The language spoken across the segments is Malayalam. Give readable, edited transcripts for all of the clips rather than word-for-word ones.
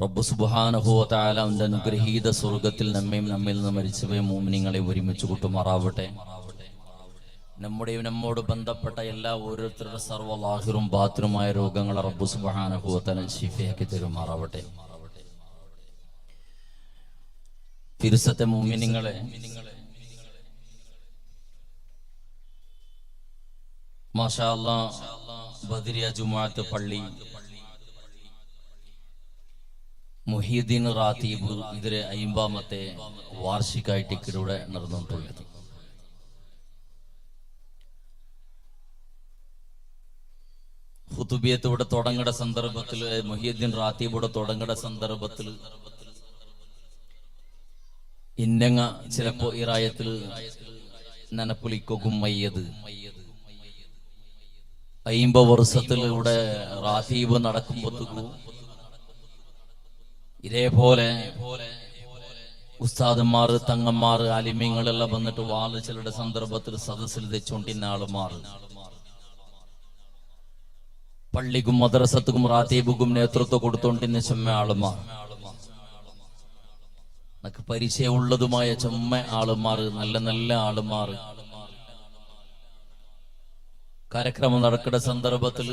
റബ്ബ് സുബ്ഹാനഹു വ തആല അവന്റെ അനുഗ്രഹീത സ്വർഗ്ഗത്തിൽ നമ്മിൽ നിന്ന് മരിച്ചവയെ മുഅ്മിനീങ്ങളെ ഒരുമിച്ച് കൂട്ടുമാറാവട്ടെ. നമ്മോട് ബന്ധപ്പെട്ട എല്ലാ ഓരോരുത്തരുടെ സർവ്വ ലാഹിറും ബാത്തിനുമായ രോഗങ്ങളെ റബ്ബ് സുബ്ഹാനഹു വ തആല ശിഫയാക്കി തരുമാറാവട്ടെ. ഫിർസത്തെ മുഅ്മിനീങ്ങളെ, മാഷാ അല്ലാഹ്, ബദരിയ ജുമുഅത്ത് പള്ളി മുഹീദ്ദീൻ റാത്തീബ് ഇതിലെ 50ാമത്തെ വാർഷികമായിട്ട് ഇവിടെ നടന്നുകൊണ്ടുള്ളത്. ഖുതുബിയത്ത് ഇവിടെ തുടങ്ങുന്ന സന്ദർഭത്തിൽ, മുഹീദ്ദീൻ റാത്തീബ് ഇവിടെ തുടങ്ങുന്ന സന്ദർഭത്തിൽ ഇന്നങ്ങ ചിലപ്പോ ഈ റായത്തിൽ നനപ്പുലിക്കൊകും മയ്യത് 50 വർഷത്തിൽ ഇവിടെ റാത്തീബ് നടക്കുമ്പോഴത്തേക്കും ഇതേപോലെ ഉസ്താദന്മാർ, തങ്ങന്മാർ, ആലിമ്യങ്ങളെല്ലാം വന്നിട്ട് വാള് ചിലരുടെ സന്ദർഭത്തിൽ സദസ്സിൽ തെച്ചോണ്ടിന്ന ആളുമാർ, പള്ളിക്കും മദ്രസത്തുക്കും റാത്തീബുക്കും നേതൃത്വം കൊടുത്തോണ്ടിന്ന ചെമ്മ ആളുമാർ, നമുക്ക് പരിചയമുള്ളതുമായ ചെമ്മ ആളുമാർ, നല്ല നല്ല ആളുമാർ കാര്യക്രമം നടക്കുന്ന സന്ദർഭത്തിൽ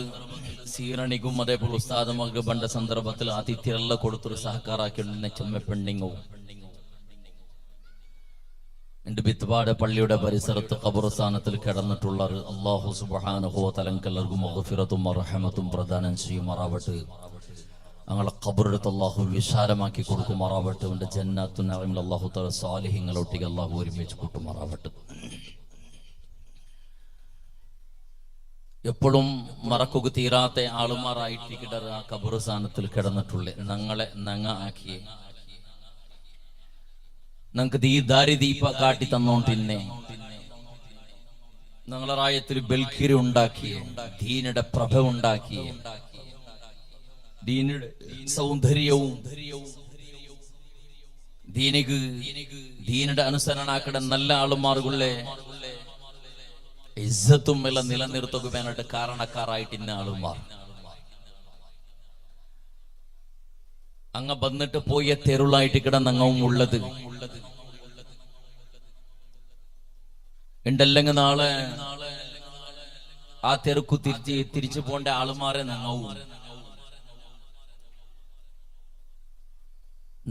സീറണിക്കും അതേപോലെ ഉസ്താദമൊക്കെ പണ്ട സന്ദർഭത്തിൽ ആതിഥ്യരെല്ലാം കൊടുത്തൊരു സഹകാരാക്കിയുള്ള ചെമ്മ പെണ്ണിങ്ങവും എന്റെ ബിത്പാട് പള്ളിയുടെ പരിസരത്ത് ഖബർസ്ഥാനത്തിൽ കിടന്നിട്ടുള്ള അല്ലാഹു സുബ്ഹാനഹു വ തആല എല്ലാവർക്കും മഗ്ഫിറത്തും റഹ്മത്തും പ്രദാനം ചെയ്യുമാറാവട്ടെ. ഞങ്ങളെ ഖബറെടുത്ത് അല്ലാഹു വിശാലമാക്കി കൊടുക്കുമാറാവട്ടെ. അവന്റെ ജന്നത്തുൽ നഈമിൽ അല്ലാഹു തആല സാലിഹീങ്ങളൊട്ടിಗೆ അല്ലാഹു ഒരുമിച്ച് കൂട്ടുമാറാവട്ടെ. എപ്പോഴും മറക്കുക തീരാത്ത ആളുമാറായിട്ട് കിടർ ആ ഖബർസ്ഥാനത്തിൽ കിടന്നിട്ടുള്ള ഞങ്ങളെ നങ്ങ ആക്കിയേ, ഞങ്ങൾക്ക് ഈ ദാരിദീപ കാട്ടി തന്നോണ്ടിന്നെ ഞങ്ങളെ റായത്തിൽ ബൽക്കിരി ഉണ്ടാക്കിയേ, ദീനയുടെ പ്രഭ ഉണ്ടാക്കിയേ, ദീനയുടെ സൗന്ദര്യവും ദീനയുടെ അനുസരണാക്കട നല്ല ആളുമാർക്കുള്ളേ ഇസ്സത്തും എല്ലാം നിലനിർത്തുവാനായിട്ട് കാരണക്കാരായിട്ട് ഇന്ന ആളുമാർ അങ്ങ വന്നിട്ട് പോയ തെരുളായിട്ട് കിടന്നങ്ങവും ഉള്ളത് ഉണ്ടല്ലെങ്കിൽ നാളെ ആ തെരുക്കു തിരിച്ചു പോണ്ട ആളുമാരെ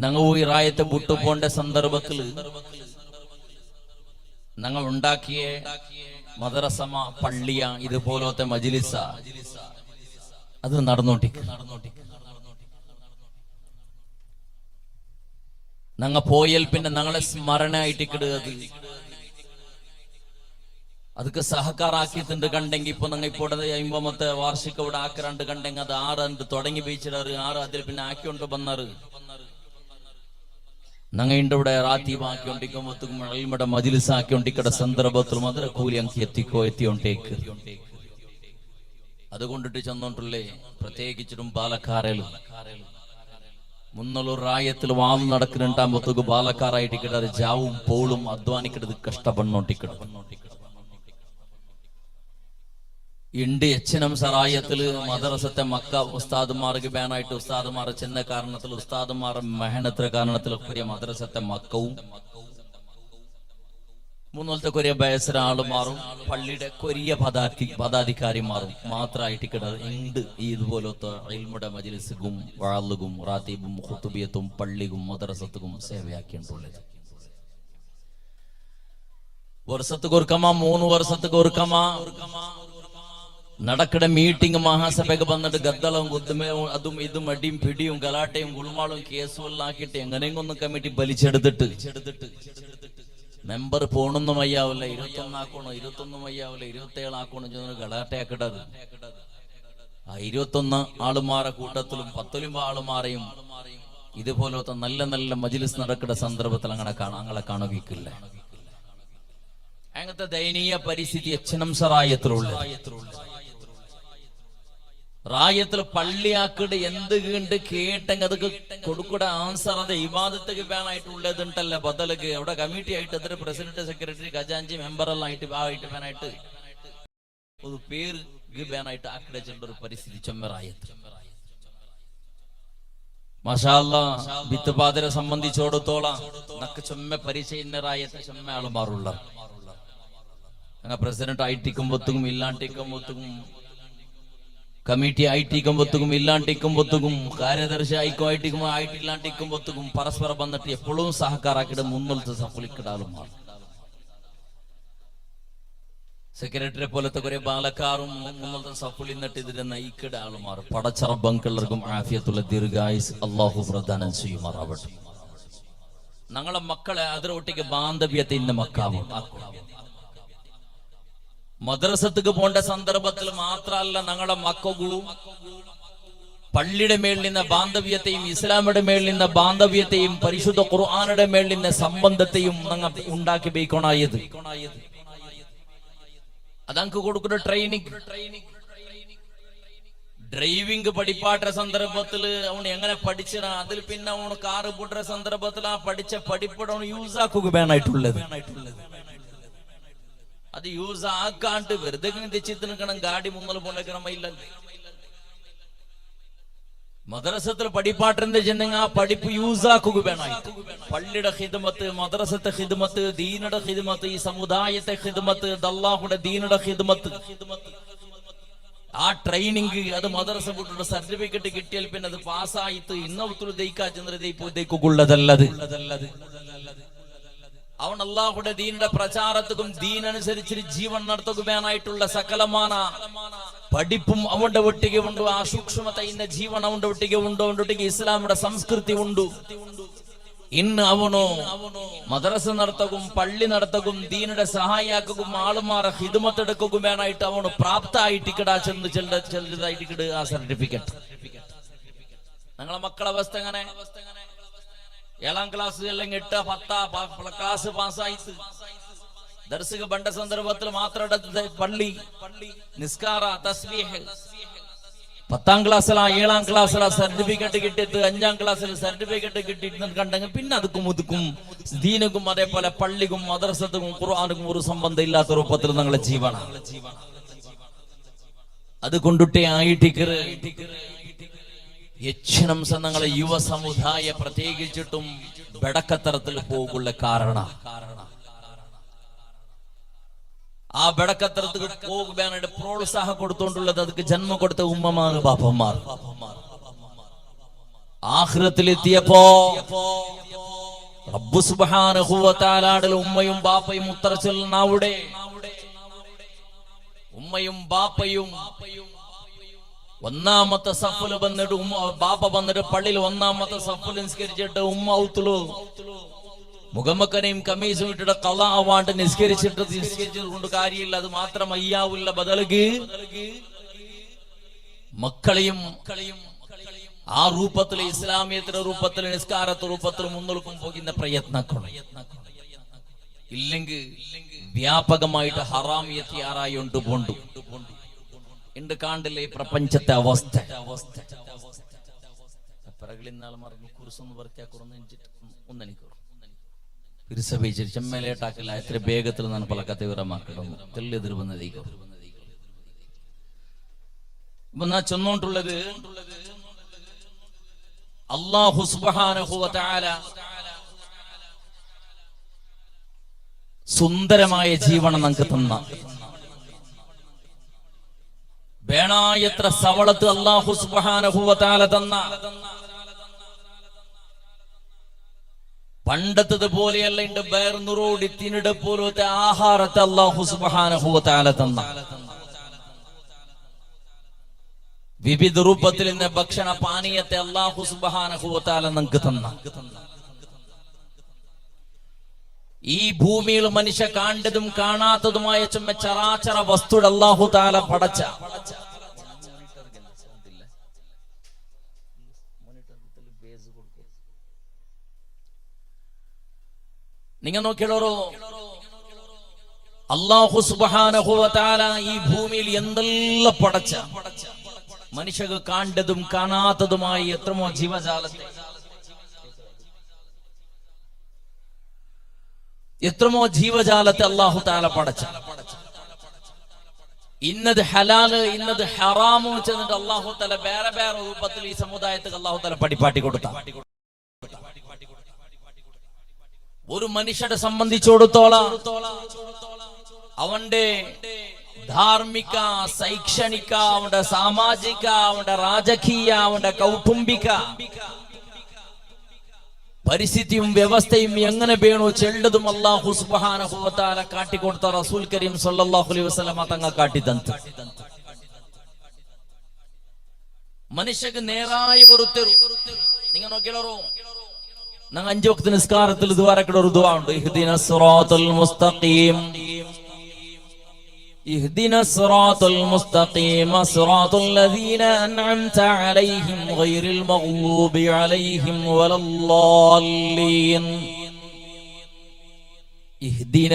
ഞങ്ങവും ഈ റായത്തെ വിട്ടു പോണ്ട സന്ദർഭത്തിൽ ഞങ്ങൾ ഉണ്ടാക്കിയ മദ്രസമ, പള്ളിയ, ഇതുപോലത്തെ മജ്ലിസ അത് നടന്നോണ്ടിരിക്കും. ഞങ്ങ പോയാൽ പിന്നെ ഞങ്ങളെ സ്മരണയായിട്ട് കിടുക അതൊക്കെ സഹകാരാക്കിയിട്ടുണ്ട് കണ്ടെങ്കിൽ ഇപ്പൊ ഞങ്ങൾ ഇപ്പോൾ 50ാമത്തെ വാർഷിക ഇവിടെ ആക്കരാണ്ട് കണ്ടെങ്കിൽ അത് 6 തുടങ്ങി വെച്ചിടാറ്, 6 അതിൽ പിന്നെ ആക്കിക്കൊണ്ട് വന്നാറ് ഞങ്ങളുടെ ഇവിടെ റാത്തീബാക്കിക്കൊണ്ടിരിക്കുമ്പോഴത്തേക്കും മജ്ലിസ് ആക്കിക്കൊണ്ടിരിക്കുന്ന സന്ദർഭത്തിൽ മധുര കൂലി അങ്ങ് എത്തിയോണ്ടേക്ക് അതുകൊണ്ടിട്ട് ചെന്നോണ്ടുള്ളേ. പ്രത്യേകിച്ചിട്ടും പാലക്കാരയിലും മുന്നൂർ റായത്തിൽ വാം നടക്കുന്നുണ്ടാകുമ്പോഴത്തേക്ക് പാലക്കാരായിട്ട് കിടത് ജാവും പോളും അധ്വാനിക്കരുത് കഷ്ടപ്പെടണോട്ടിക്കിടും. ഇണ്ട് എച്ചനം സറായത്തില് മദ്രസത്തെ മക്ക ഉസ്താദുമാർക്ക് ബാനായിട്ട് ഉസ്താദുമാർ ചെന്ന കാരണത്തിൽ ഉസ്താദുമാർ മെഹനത്തിന്റെ കാരണത്തിൽ കൊറിയ മദ്രസത്തെ മക്കവും മൂന്നോലത്തെ കൊറിയ ബയസര ആളുമാറും പള്ളിയുടെ കൊറിയ പദാധികാരിമാറും മാത്രമായിട്ട് കിടത് ഉണ്ട്. ഈ ഇതുപോലത്തെ ഇൽമുടെ മജ്ലിസും വാളുകും റാത്തീബും ഖുതുബിയത്തും പള്ളിയും മദ്രസത്തും സേവയാക്കിയിട്ടുള്ളത്. വർഷത്തുക്ക് ഒരുക്കമാ, 3 വർഷത്തുക്ക് ഒരുക്കമാ നടക്കട മീറ്റിംഗ് മഹാസഭയ്ക്ക് വന്നിട്ട് ഗദ്ദളവും ഗുദ്മയും അതും ഇതും അടിയും പിടിയും ഗലാട്ടയും ഗുൾമാളും കേസും എല്ലാം ആക്കിയിട്ട് എങ്ങനെയെങ്കിലും കമ്മിറ്റി വലിച്ചെടുത്തിട്ട് മെമ്പർ പോണൊന്നും വയ്യാവില്ല, 21 ആക്കണോ, 21 വയ്യാവില്ല, 27 ആക്കണോ ഗലാട്ടയാക്കിട്ടത്. ആ 21 ആളുമാരെ കൂട്ടത്തിലും 10 ആളുമാരെയും ഇതുപോലത്തെ നല്ല നല്ല മജ്ലിസ് നടക്കുന്ന സന്ദർഭത്തിൽ അങ്ങനെ കാണുകയില്ല. അങ്ങനത്തെ ദയനീയ പരിസ്ഥിതി എച്ചനം സറായത്തിലുള്ള റായത്തിൽ പള്ളിയാക്കിട്ട് എന്ത് കണ്ട് കേട്ടെങ്കിൽ അതൊക്കെ കൊടുക്കൂടെ ആൻസർ അത് ഇബാദത്തേക്ക് വേണായിട്ടുള്ളതുണ്ടല്ല ബദലക്ക് അവിടെ കമ്മിറ്റി ആയിട്ട് അതിന് പ്രസിഡന്റ്, സെക്രട്ടറി, ഖജാൻജി, മെമ്പറെല്ലാം ആയിട്ട് വേണായിട്ട് ഒരു പേര് വേണായിട്ട് ആക്കിടേണ്ട ഒരു പരിസ്ഥിതി ചെമ്മറായത്തിൽ മാഷാ അല്ലാഹ് വിത്തുപാതരെ സംബന്ധിച്ചിടത്തോളം നക്ക് ചുമ്മ പരിചയന്നരായ ചുമ്മ ആളുമാറുള്ള അങ്ങനെ പ്രസിഡന്റ് ആയിട്ടിക്കുമ്പോത്തും ഇല്ലാണ്ടിക്കുമ്പോത്തും കമ്മിറ്റി ആയിട്ടിക്കുമ്പോത്തും ഇല്ലാണ്ടിക്കുമ്പോത്തും കാര്യദർശി ആയിക്കും ആയിട്ടില്ലാണ്ടിക്കുമ്പോത്തും പരസ്പരം വന്നിട്ട് എപ്പോഴും സഹകാരാക്കിയിട്ട് മുന്നോട്ട് സഫലിക്കിടാളുമാർ സെക്രട്ടറി പോലത്തെ കുറെ ബാലക്കാരും മുന്നോട്ട് സഫലി നിന്നിട്ട് ഇതിനെ നയിക്കിട ആളുമാർ പടച്ചറബങ്കൾക്കും ആഫിയത്തുള്ള ദീർഘായുസ് അള്ളാഹു പ്രദാനം ചെയ്യുമാറാവട്ടെ. ഞങ്ങളെ മക്കളെ അതിരൊട്ടിക്ക് ബാന്ധവ്യത്തെ ഇന്ന് മക്കാവും. മദ്രസക്ക് പോണ്ട സന്ദർഭത്തിൽ മാത്രമല്ല ഞങ്ങളെ മക്കളും പള്ളിയുടെ മേളിൽ നിന്ന് ബാന്ധവ്യത്തെയും ഇസ്ലാമിയുടെ മേളിൽ നിന്ന് ബാന്ധവ്യത്തെയും പരിശുദ്ധ ഖുർആനുടെ മേളിൽ നിന്ന് സംബന്ധത്തെയും ഞങ്ങൾ ഉണ്ടാക്കി ബേക്കണായത്. അതങ്ങ് കൊടുക്കുന്ന ഡ്രൈവിംഗ് പഠിപ്പാട്ട സന്ദർഭത്തിൽ അവൻ എങ്ങനെ പഠിച്ചാ അതിൽ പിന്നെ അവന് കാറ് പൊട്ടുന്ന സന്ദർഭത്തിൽ ആ പഠിച്ച പഠിപ്പട യൂസ് ആക്കുക വേണമായിട്ടുള്ളത്. അത് യൂസ് ആക്കാണ്ട് വെറുതെ തെച്ചിത്ത് നിൽക്കണം, ഗാഡി മുന്നൽ പോണേക്കണം. ഇല്ല, മദ്രസത്തിൽ പഠിപ്പാട്ടെന്ത് ചെന്നെങ്കിൽ ആ പഠിപ്പ് യൂസ് ആക്കുക വേണമായിട്ട്. പള്ളിയുടെ ഹിദ്മത്ത്, മദ്രസത്തെ ഹിദ്മത്ത്, ദീനുടെ ഹിദ്മത്ത്, ഈ സമുദായത്തെ ഹിദ്മത്ത്, അല്ലാഹുവിന്റെ ദീനുടെ ഹിദ്മത്ത്, ആ ട്രെയിനിങ് അത് മദ്രസ വിട്ടിട്ട് സർട്ടിഫിക്കറ്റ് കിട്ടിയാൽ പിന്നെ അത് പാസ്സായിട്ട് ഇന്നൊരു ദയിക്കാ ചെന്നതല്ലത്. അവൻ അല്ലാഹുവിന്റെ ദീനിന്റെ പ്രചാരത്തിനും ദീനനുസരിച്ച് ജീവൻ നടത്തുക വേണമായിട്ടുള്ള സകലമാന പഠിപ്പും അവന്റെ ഒട്ടിಗೆ ഉണ്ട്. ആ സൂക്ഷ്മത ഇന്ന ജീവൻ അവന്റെ ഒട്ടിಗೆ ഉണ്ട്. അവന്റെ ഒട്ടിಗೆ ഇസ്ലാമിന്റെ സംസ്കൃതി ഉണ്ട്. ഇന്ന് അവനോ മദ്രസ നടത്തകും പള്ളി നടത്തകും ദീനിയുടെ സഹായിയാക്കും ആളുമാരെ ഹിദ്മത്ത് എടുക്കുകയും വേണമായിട്ട് അവന് പ്രാപ്തമായിട്ടിക്കടാ ചെന്ന് ചെല്ലതായിട്ടിക്കട് ആ സർട്ടിഫിക്കറ്റ്. ഞങ്ങളെ മക്കളെ അവസ്ഥ എങ്ങനെ? 7ാം ക്ലാസ് അല്ലെങ്കിൽ 8, 10 ക്ലാസ് പാസ്സായിട്ട് ദർശക ബണ്ട സന്ദർഭത്തിൽ മാത്രം പള്ളി നിസ്കാര തസ്ബീഹ് 10ാം ക്ലാസ്സിലാ 7ാം ക്ലാസ്സിലാ സർട്ടിഫിക്കറ്റ് കിട്ടിയിട്ട് 5ാം ക്ലാസ്സിൽ സർട്ടിഫിക്കറ്റ് കിട്ടിയിട്ട് കണ്ടെങ്കിൽ പിന്നെ അതുക്കും മുതുക്കും ദീനക്കും അതേപോലെ പള്ളിക്കും മദ്രസത്തും ഖുർആനുക്കും ഒരു സംബന്ധം ഇല്ലാത്ത രൂപത്തിൽ ഞങ്ങളെ ജീവന അത് കൊണ്ടിട്ടേ ആയിട്ടിക്കറ് യക്ഷണം ഞങ്ങളെ യുവ സമുദായ പ്രത്യേകിച്ചിട്ടും ബെടക്കത്തരത്തിൽ പോകുള്ള കാരണം ആ ബെടക്കത്തരത്തിൽ പോകുവാനായിട്ട് പ്രോത്സാഹം കൊടുത്തോണ്ടുള്ളത് അതിക്ക് ജന്മം കൊടുത്ത ഉമ്മമാർ ബാപ്പന്മാർ. ആഖിറത്തിലെത്തിയപ്പോ റബ്ബ് സുബ്ഹാനഹു വ തആലയുടെ ഉമ്മയും ബാപ്പയും ഉത്തരച്ചൊല്ലുന്നവിടെ ഉമ്മയും ബാപ്പയും ഒന്നാമത്തെ സഫല് വന്നിട്ട് ബാപ്പ വന്നിട്ട് പള്ളിയിൽ ഒന്നാമത്തെ സഫല് നിസ്കരിച്ചിട്ട് ഉമ്മ ഔത്തുലു മുഖമക്കനെയും കമ്മീസും ഇട്ടിട്ട് കളാവാണ്ട് നിസ്കരിച്ചത് കൊണ്ട് കാര്യമില്ല. അത് മാത്രം അയ്യാവുള്ള ബദലുക്ക് മക്കളെയും ആ രൂപത്തിൽ ഇസ്ലാമിയത്തിന്റെ രൂപത്തിൽ നിസ്കാരത്തെ രൂപത്തിൽ മുന്നോട്ടും പോകുന്ന പ്രയത്നം ഇല്ലെങ്കിൽ വ്യാപകമായിട്ട് ഹറാമിയത്തി ആറായോണ്ട് പോണ്ടു എന്റെ കാണ്ടില്ലേ പ്രപഞ്ചത്തെ അവസ്ഥ. ചെമ്മലേട്ടാക്കില്ല എത്ര വേഗത്തിൽ ನಾನು ಪಲಕತೆ ವಿರಮಾಕడం തെല്ലെതിർ വന്നതേക്കും. ഇപ്പൊ ഞാൻ ചെന്നോണ്ടുള്ളത് അല്ലാഹു സുബ്ഹാനഹു വ തആല സുന്ദരമായ ജീവനം നമുക്ക് തന്ന വേണായത്ര സവളത്ത് അല്ലാഹു സുബ്ഹാനഹു വ തആല തന്ന പണ്ടത്തത് പോലെയല്ല ഇന്റെ ബേർന്നുറോടി തിന്നിട പോലത്തെ ആഹാരത്തെ അല്ലാഹു സുബ്ഹാനഹു വ തആല തന്ന വിവിധ രൂപത്തിൽ ഇന്ന് ഭക്ഷണ പാനീയത്തെ അല്ലാഹു സുബ്ഹാനഹു വ തആല നമുക്ക് തന്ന ഈ ഭൂമിയിൽ മനുഷ്യ കണ്ടതും കാണാത്തതുമായ ചരാചര വസ്തുക്കൾ അല്ലാഹു തആല പടച്ച നിങ്ങൾ നോക്കിയോളൂ അല്ലാഹു സുബ്ഹാനഹു വ തആല ഈ ഭൂമിയിൽ എന്തെല്ലാം പടച്ച മനുഷ്യക്ക് കണ്ടതും കാണാത്തതുമായി എത്രമോ ജീവജാലത്തെ എത്രമോ ജീവജാലത്തെ അല്ലാഹു തആല പടച്ച ഇന്നത് ഹലാല് ഇന്നത് ഹറാമു വെച്ചിട്ട് അല്ലാഹു തആല വേറെ വേറെ രൂപത്തിൽ ഈ സമുദായത്തിന് അല്ലാഹു തആല പഠിപ്പാട്ടി കൊടുത്ത. ഒരു മനുഷ്യനെ സംബന്ധിച്ചിടത്തോളം അവന്റെ ധാർമ്മിക, ശൈക്ഷണിക, അവന്റെ സാമാജിക, അവന്റെ രാജകീയ, അവന്റെ കൗടുംബിക പരിസ്ഥിതിയും വ്യവസ്ഥയും എങ്ങനെ വേണോ ചെല്ലതും അല്ലാഹു സുബ്ഹാനഹു വ തആല കാട്ടിക്കൊടുത്ത റസൂൽ കരീം സല്ലല്ലാഹു അലൈഹി വസല്ലം തങ്ങൾ കാട്ടിത്തന്നു. മനുഷ്യക്ക് നേരായ ഒരു തെരു നിങ്ങൾ നോക്കിയാലോ, ഞങ്ങൾ 5 വക്ത് നിസ്കാരത്തിൽ ദുആരക്കട ഒരു ദുആ ഉണ്ട്. ഇഹ്ദിനസ് സിറാത്തുൽ മുസ്തഖീം, ഇഹ്ദിനസ് സിറാത്തുൽ മുസ്തഖീം സിറാത്തുൽ ലദീന അൻഅംത അലൈഹിം ഗൈറിൽ മഗ്ദൂബി അലൈഹിം വലല്ലാലീൻ. ഇഹ്ദിന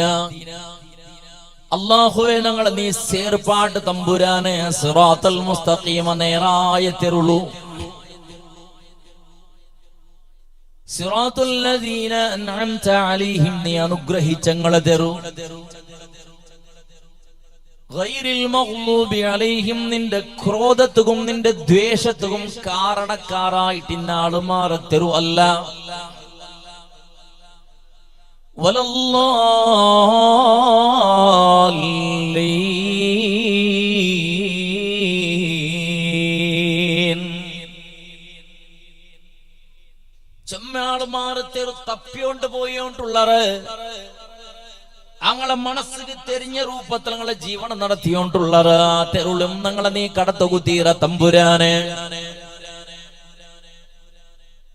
അല്ലാഹുവേ ഞങ്ങളെ നീ സേർപ്പാട്ട് തമ്പുരാനെ സിറാത്തുൽ മുസ്തഖീം നേരായ തെരുളു, സിറാത്തുൽ ലദീന അൻഅംത അലൈഹിം നീ അനുഗ്രഹിച്ചങ്ങളെ തെരു, ഗൈറിൽ മഗ്ദൂബി അലൈഹിം നിന്റെ ക്രോധത്തും നിന്റെ ദ്വേഷത്തും കാരണക്കാരായിട്ട് ഇന്നാളുമാറെ തെരു അല്ല, വലല്ലാലീൻ ചെമ്മാളുമാറെ തെരു തപ്പിയോണ്ട് പോയോണ്ടുള്ളറ് അങ്ങളെ മനസ്സിന് തെരിഞ്ഞ രൂപത്തിൽ ഞങ്ങളെ ജീവനം നടത്തിയോണ്ടുള്ളറ് തെരുളും ഞങ്ങളെ നീ കടത്തുകുത്തീറ തമ്പുരാനെ.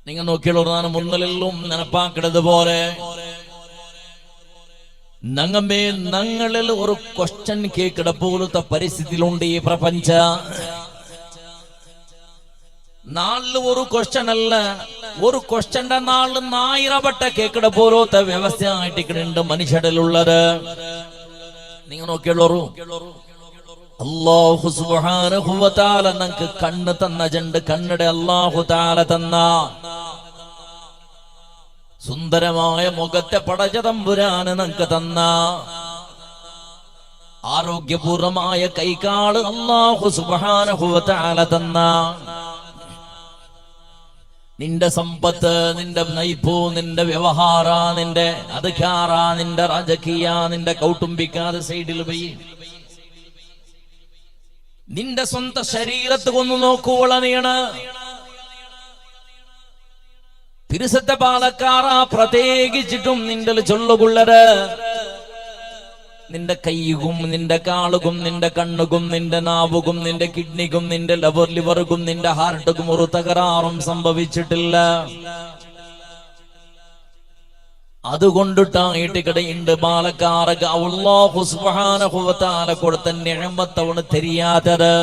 നിങ്ങൾ നോക്കിയുള്ളൂ മുന്നിലും നനപ്പാക്കിടത് പോലെ ഞങ്ങളിൽ ഒരു ക്വസ്റ്റ്യൻ കേക്കിട പോലത്തെ പരിസ്ഥിതിയിലുണ്ട് ഈ പ്രപഞ്ച. നാളില് ഒരു ക്വസ്റ്റ്യൻ അല്ല, ഒരു ക്വസ്റ്റ്യന്റെ നാളില് 1000 വട്ട കേക്കിട പോലത്തെ വ്യവസ്ഥ ആയിട്ടുണ്ട് മനുഷ്യരിലുള്ളത്. നിങ്ങൾ നോക്കിയുള്ളൂ അല്ലാഹു സുബ്ഹാനഹു വ തആല നമുക്ക് കണ്ണ് തന്ന ജണ്ട് കണ്ണിടെ അല്ലാഹു തആല തന്ന സുന്ദരമായ മുഖത്തെ പടച്ച തമ്പുരാന് നമുക്ക് തന്ന ആരോഗ്യപൂർണമായ കൈകാല് അല്ലാഹു സുബ്ഹാനഹു വ തആല തന്ന നിന്റെ സമ്പത്ത്, നിന്റെ നൈപു, നിന്റെ വ്യവഹാര, നിന്റെ അധികാര, നിന്റെ രാജകീയ, നിന്റെ കൗട്ടുംബിക്കാതെ സൈഡിൽ പോയി നിന്റെ സ്വന്തം ശരീരത്ത് കൊന്നു നോക്കുവളനെയാണ് തിരുസത്തെ പാലക്കാറ പ്രത്യേകിച്ചിട്ടും നിന്റെ ചൊല്ലുകൊള്ളര് നിന്റെ കൈയും നിന്റെ കാളുകും നിന്റെ കണ്ണുകും നിന്റെ നാവുകും നിന്റെ കിഡ്നിക്കും നിന്റെ ലിവറുകും നിന്റെ ഹാർട്ടുക്കും ഒരു തകരാറും സംഭവിച്ചിട്ടില്ല. അതുകൊണ്ടിട്ടായിട്ട് കിടയുണ്ട് പാലക്കാറക അല്ലാഹു സുബ്ഹാനഹു വ തആല കൊടുത്ത നിഅമത്തവണ് തെരിയാത്തത്.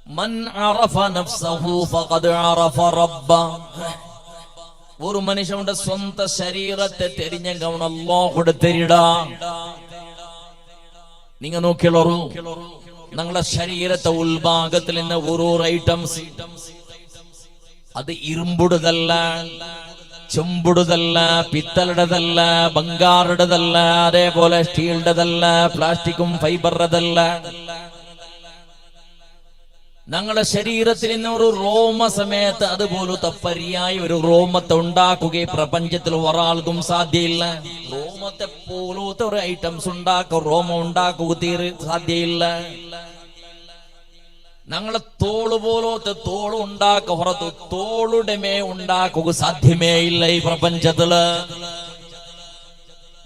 മൻ അറഫ നഫ്സഹു ഫഖദ് അറഫ റബ്ബ. ഒരു മനുഷ്യന്റെ സ്വന്തം ശരീരത്തെ തെരിഞ്ഞവൻ അല്ലാഹുടെ തെരിടാ. നിങ്ങൾ നോക്കിയുള്ളൂ ഞങ്ങളുടെ ശരീരത്തെ ഉൾഭാഗത്തിൽ നിന്ന് ഓരോ ഐറ്റംസ് അത് ഇരുമ്പുടതല്ല, ചെമ്പുടതല്ല, പിത്തളുടേതല്ല, ബംഗാറുടേതല്ല, അതേപോലെ സ്റ്റീലുടേതല്ല, പ്ലാസ്റ്റിക്കും ഫൈബറുടേതല്ല. ഞങ്ങളുടെ ശരീരത്തിൽ നിന്ന് ഒരു റോമ സമയത്ത് അതുപോലത്തെ പര്യായ ഒരു റോമത്തെ ഉണ്ടാക്കുകയും പ്രപഞ്ചത്തിൽ ഒരാൾക്കും സാധ്യയില്ല. റോമത്തെ പോലത്തെ ഒരു ഐറ്റംസ് ഉണ്ടാക്കുക, റോമം ഉണ്ടാക്കുക തീരെ സാധ്യയില്ല. ഞങ്ങളെ തോള് പോലത്തെ തോള് ഉണ്ടാക്കുക പുറത്ത് തോളുടെ മേ ഉണ്ടാക്കുക സാധ്യമേ ഇല്ല ഈ പ്രപഞ്ചത്തില്.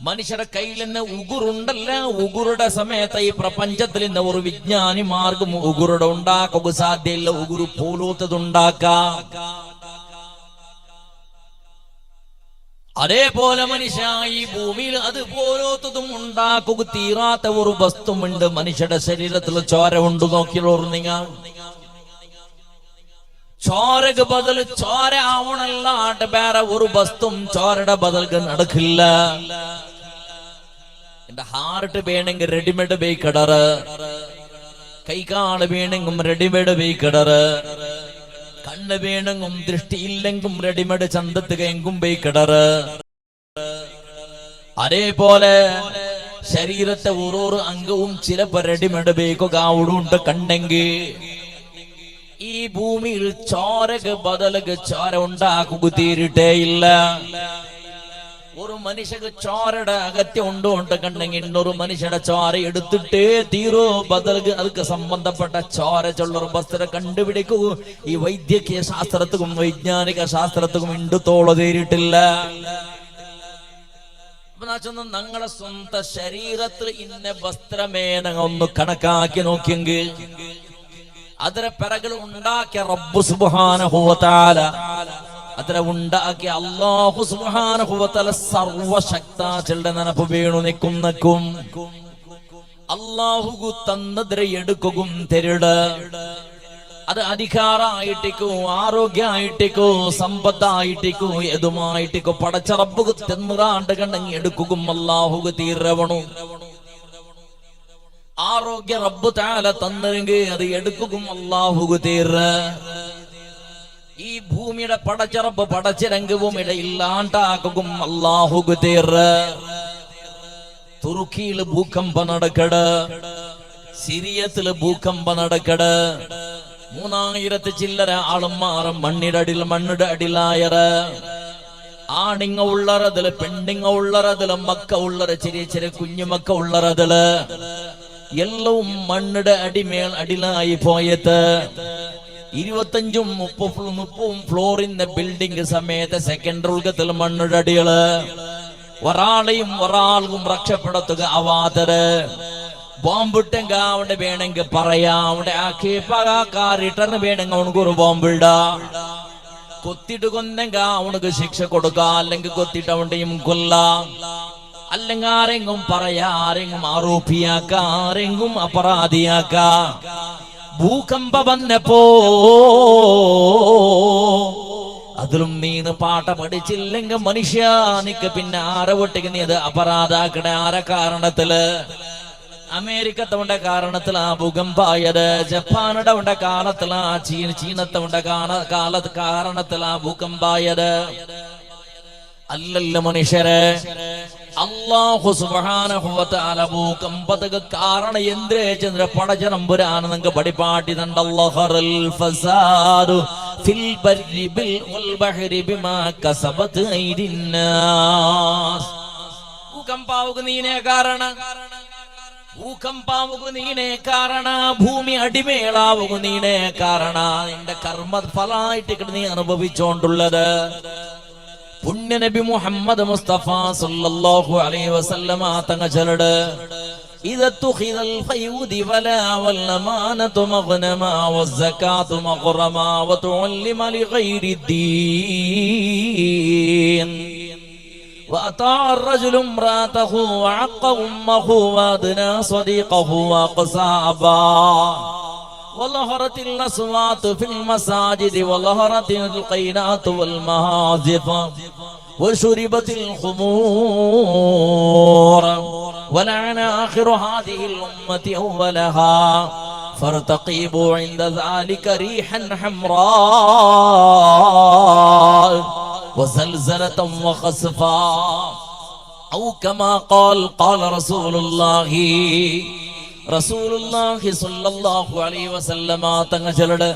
മനുഷ്യരുടെ കയ്യിൽ നിന്ന് ഉഗുറുണ്ടല്ല, ഉഗുറുടെ സമയത്ത് ഈ പ്രപഞ്ചത്തിൽ നിന്ന് ഒരു വിജ്ഞാനി മാർഗം ഉഗുറുടെ ഉണ്ടാക്കുക സാധ്യയില്ല. ഉഗുരു പോലത്തത് ഉണ്ടാക്കാം. അതേപോലെ മനുഷ്യ ഈ ഭൂമിയിൽ അതുപോലത്തതും ഉണ്ടാക്കുക തീരാത്ത ഒരു വസ്തുവുണ്ട്. മനുഷ്യരുടെ ശരീരത്തിൽ ചോര ഉണ്ട്. നോക്കിയോളൂ നിങ്ങൾ, ചോരക്ക് ബദൽ ചോര ആവണല്ലാണ്ട് വേറെ ഒരു വസ്തുവും ചോരയുടെ ബദൽക്ക് നടക്കില്ല. എന്റെ ഹാർട്ട് വേണമെങ്കിൽ റെഡിമെയ്ഡ് ബേക്കടറ്, കൈകാല് വേണമെങ്കിലും റെഡിമെയ്ഡ് ബേക്കടറ്, കണ്ണ് വേണമെങ്കിലും ദൃഷ്ടിയില്ലെങ്കിലും റെഡിമെയ്ഡ് ചന്തത്തുക എങ്കും ബേക്കടറ്. അതേപോലെ ശരീരത്തെ ഓരോരോ അംഗവും ചിലപ്പോ റെഡിമെയ്ഡ് ബേക്കുകാവുടുണ്ട് കണ്ടെങ്കിൽ ഈ ഭൂമിയിൽ ചോരക്ക് ബദലക്ക് ചോര ഉണ്ടാക്കുക തീരിട്ടേ ഇല്ല. ഒരു മനുഷ്യക്ക് ചോരയുടെ അകത്യം ഉണ്ടോണ്ട് കണ്ടെങ്കിൽ ഇന്നൊരു മനുഷ്യയുടെ ചോര എടുത്തിട്ടേ തീരോ ബദലക്ക് അതുക്ക് സംബന്ധപ്പെട്ട ചോര ചൊല്ലൊരു വസ്തുത കണ്ടുപിടിക്കൂ ഈ വൈദ്യകീയ ശാസ്ത്രത്തിനും വൈജ്ഞാനിക ശാസ്ത്രത്തിനും ഇണ്ടുത്തോളം തീരിട്ടില്ല. ഞങ്ങളെ സ്വന്തം ശരീരത്തിൽ ഇന്ന വസ്ത്രമേ ഞങ്ങൾ ഒന്ന് കണക്കാക്കി നോക്കിയെങ്കിൽ അതിനെ പിറകിൽ ഉണ്ടാക്കിയ റബ്ബ് സുബ്ഹാനഹു വ തആല, അതിനെ ഉണ്ടാക്കിയ അല്ലാഹു സുബ്ഹാനഹു വ തആല സർവശക്തന്റെ നനപ്പ് വീണു നിൽക്കും. അല്ലാഹു തന്നതിരെ എടുക്കുകയും തരിട്. അത് അധികാരമായിട്ടിക്കോ ആരോഗ്യമായിട്ടിക്കോ സമ്പത്തായിട്ടിക്കോ ഏതുമായിട്ടിക്കോ പടച്ച റബ്ബ് തെന്നുറാണ്ട് കണ്ടെങ്കിൽ എടുക്കുകയും അല്ലാഹു തീരവണു. ആരോഗ്യ റബ്ബ് തആല തന്നെങ്കിൽ അത് എടുക്കുകയും അല്ലാഹു തീര. ഈ ഭൂമിയുടെ പടച്ച റബ്ബ് പടച്ചിരംഗവും ഇടയില്ലാണ്ടാക്കുകയും അല്ലാഹു തീര. തുർക്കിയിൽ ഭൂകമ്പം നടക്കട്, സിറിയത്തില് ഭൂകമ്പം നടക്കട്, 3000 ചില്ലര ആളുമാറും മണ്ണിന്റെ അടിലായറ്. ആണിങ്ങ ഉള്ളറതില് പെണ്ണിങ്ങ ഉള്ളറതില് മക്ക ഉള്ളറ ചെറിയ ചെറിയ കുഞ്ഞുമക്ക ഉള്ളറതില് എല്ലാം മണ്ണിടെ അടിമേൽ അടിലായി പോയത്. 25-30 ഫ്ലോറിന്റെ ബിൽഡിംഗ് സമയത്ത് സെക്കൻഡ് ഉൽഗത്തിൽ മണ്ണിടെ അടികള്. ഒരാൾക്കും രക്ഷപ്പെടുത്തുക ആവാതര്. ബോംബിട്ടെങ്ക അവിടെ വേണമെങ്കിൽ പറയാം, അവിടെ ആക്കിറിട്ടറിന് വേണമെങ്കിൽ അവനക്ക് ഒരു ബോംബിട. കൊത്തിട്ട് കൊന്നെങ്ക അവനക്ക് ശിക്ഷ കൊടുക്ക, അല്ലെങ്കിൽ കൊത്തിട്ട് അവന്റെയും കൊല്ല, അല്ലെങ്കിൽ ആരെങ്കിലും പറയാ, ആരെങ്കിലും ആരോപിയാക്ക, ആരെങ്കിലും അപരാധിയാക്ക. ഭൂകമ്പം വന്നപ്പോ അതിലും നീന്ന് പാട്ട പഠിച്ചില്ലെങ്കിൽ മനുഷ്യ നിക്ക് പിന്നെ ആരവട്ടിക്ക് നീ അത് അപരാധാക്കണ ആരെ കാരണത്തില്? അമേരിക്കത്തെ കാരണത്തിലാ ഭൂകമ്പായത്, ജപ്പാനുടെ കാലത്തിലാ, ചീനത്തെ കാരണത്തിലാ ഭൂകമ്പായത്. അല്ലല്ല മനുഷ്യരെ, അല്ലാഹു സുബ്ഹാനഹു വ തആല ഭൂകമ്പത്തിന് കാരണം എന്തേ ചന്ദ്ര പടജനമ്പുരാണ് നിങ്ങൾക്ക് പഠിപ്പാട്ടി തണ്ടല്ലാഹുൽ ഫസാദു ഫിൽ ബർരി ബിൽ വൽ ബഹരി ബിമാ കസബത് ഐദിന്നാസ്. ഭൂകമ്പാവുക നീനെ കാരണം, ഭൂകമ്പാവുക നീനെ കാരണ, ഭൂമി അടിമേളാവുക നീനെ കാരണ, നിന്റെ കർമ്മ ഫലമായിട്ട് നീ അനുഭവിച്ചോണ്ടുള്ളത്. പുണ്യ നബി മുഹമ്മദ് മുസ്തഫ സല്ലല്ലാഹു അലൈഹി വസല്ലമ തങ്ങൾ ചൊല്ലട്, ഇദതുഖിദൽ ഫയൂദി വലാ വൽ അമാനതു മഗ്നമാ വസ്സകാതു മഗ്റമാ വതുഅല്ലിമ ലിഗൈരിദ്ദീൻ وأطاع الرجل امرأته وعق أمه وأدنى صديقه وأقصى أباه وظهرت الأصوات في المساجد وظهرت القينات والمهازف وشربت الخمور ولعن آخر هذه الأمة أولها فارتقبوا عند ذلك ريحا حمراء وزلزلة وخسفا أو كما قال رسول الله സ്വല്ലല്ലാഹു അലൈഹി വസല്ലമ തങ്ങൾ ചൊല്ലട്,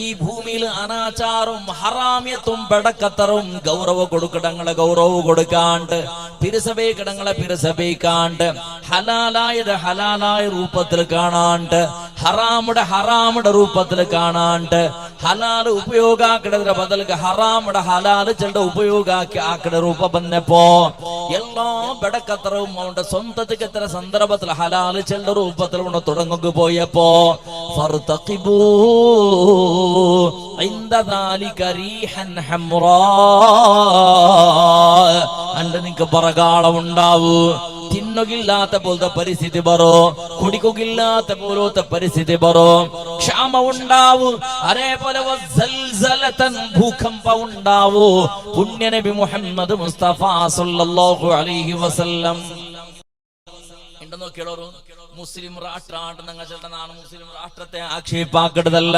ഈ ഭൂമിയിൽ അനാചാരവും ഹറാമ്യത്തും ബടക്കത്തറും ഗൗരവ കൊടുക്കടങ്ങളെ ഗൗരവ കൊടുക്കാണ്ട്, പിരസബേക്കടങ്ങളെ പിരസബേക്കാണ്ട്, ഹലാലായത് ഹലാലായ രൂപത്തിൽ കാണാണ്ട്, ഹറാമുടെ രൂപത്തിൽ കാണാണ്ട്, ഹലാല് ഉപയോഗാക്കടതിന്റെ ബദൽക്ക് ഹറാമുടെ ഹലാല് ചെണ്ട ഉപയോഗാക്കി ആക്കട രൂപം വന്നപ്പോ എല്ലാ ബടക്കത്തറവും അവന്റെ സ്വന്തത്തിക്ക് എത്ര സന്ദർഭത്തിൽ ഹലാല് ചെണ്ട രൂപത്തിൽ തുടങ്ങുക പോയപ്പോ ഫർതഖിബൂ ഇൻദ ദാലിക റീഹൻ ഹംറാ, അണ്ട് നിനക്ക് പറകാളം ഉണ്ടാവൂ. തിന്നുകില്ലാത്ത പോലത്തെ പരിസ്ഥിതി ബറോ, കുടിക്കുകില്ലാത്ത പോലത്തെ പരിസ്ഥിതി ബറോ, ക്ഷാമ ഉണ്ടാവൂ. അതേപോലെ ഭൂകമ്പം ഉണ്ടാവൂ. പുണ്യ നബി മുഹമ്മദ് മുസ്തഫ സല്ലല്ലാഹു അലൈഹി വസല്ലം നോക്കിയോളൂ. മുസ്ലിം രാഷ്ട്രാണ് മുസ്ലിം രാഷ്ട്രത്തെ ആക്ഷേപാക്കട്ടതല്ല.